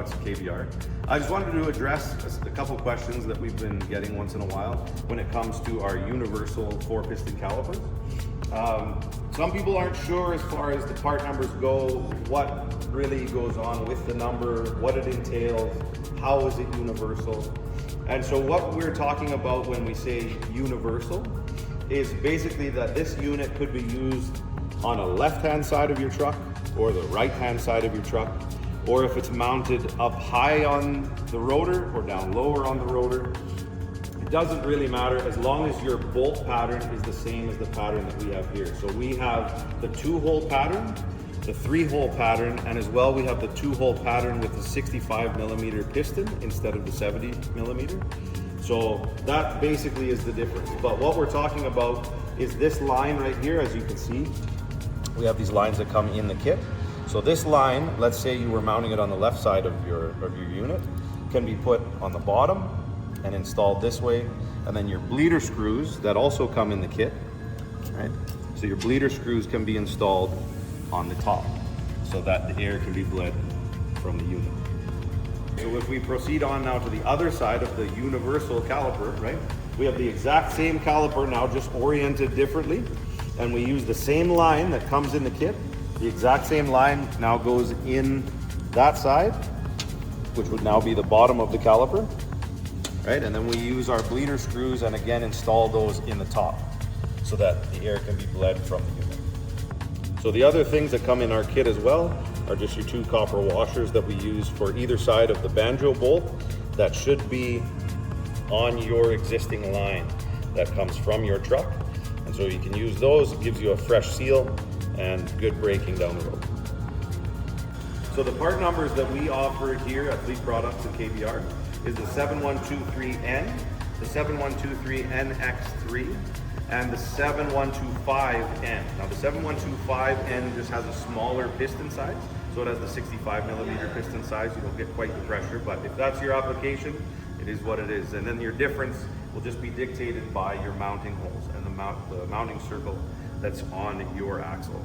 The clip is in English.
Products at KBR. I just wanted to address a couple questions that we've been getting once in a while when it comes to our universal 4-piston calipers. Some people aren't sure as far as the part numbers go, what really goes on with the number, what it entails, how is it universal. And so what we're talking about when we say universal is basically that this unit could be used on a left-hand side of your truck or the right-hand side of your truck, or if it's mounted up high on the rotor or down lower on the rotor. It doesn't really matter as long as your bolt pattern is the same as the pattern that we have here. So we have the 2-hole pattern, the 3-hole pattern, and as well we have the 2-hole pattern with the 65mm piston instead of the 70mm. So that basically is the difference. But what we're talking about is this line right here. As you can see, we have these lines that come in the kit. So this line, let's say you were mounting it on the left side of your unit, can be put on the bottom and installed this way. And then your bleeder screws that also come in the kit, right? So your bleeder screws can be installed on the top so that the air can be bled from the unit. So if we proceed on now to the other side of the universal caliper, right? We have the exact same caliper now, just oriented differently. And we use the same line that comes in the kit. The exact same line now goes in that side, which would now be the bottom of the caliper, right? And then we use our bleeder screws and again install those in the top so that the air can be bled from the unit. So the other things that come in our kit as well are just your 2 copper washers that we use for either side of the banjo bolt that should be on your existing line that comes from your truck. And so you can use those. It gives you a fresh seal and good braking down the road. So the part numbers that we offer here at Fleet Products and KBR is the 7123N, the 7123NX3, and the 7125N. Now the 7125N just has a smaller piston size, so it has the 65mm piston size. You don't get quite the pressure, but if that's your application, it is what it is. And then your difference will just be dictated by your mounting holes and the mounting circle that's on your axle.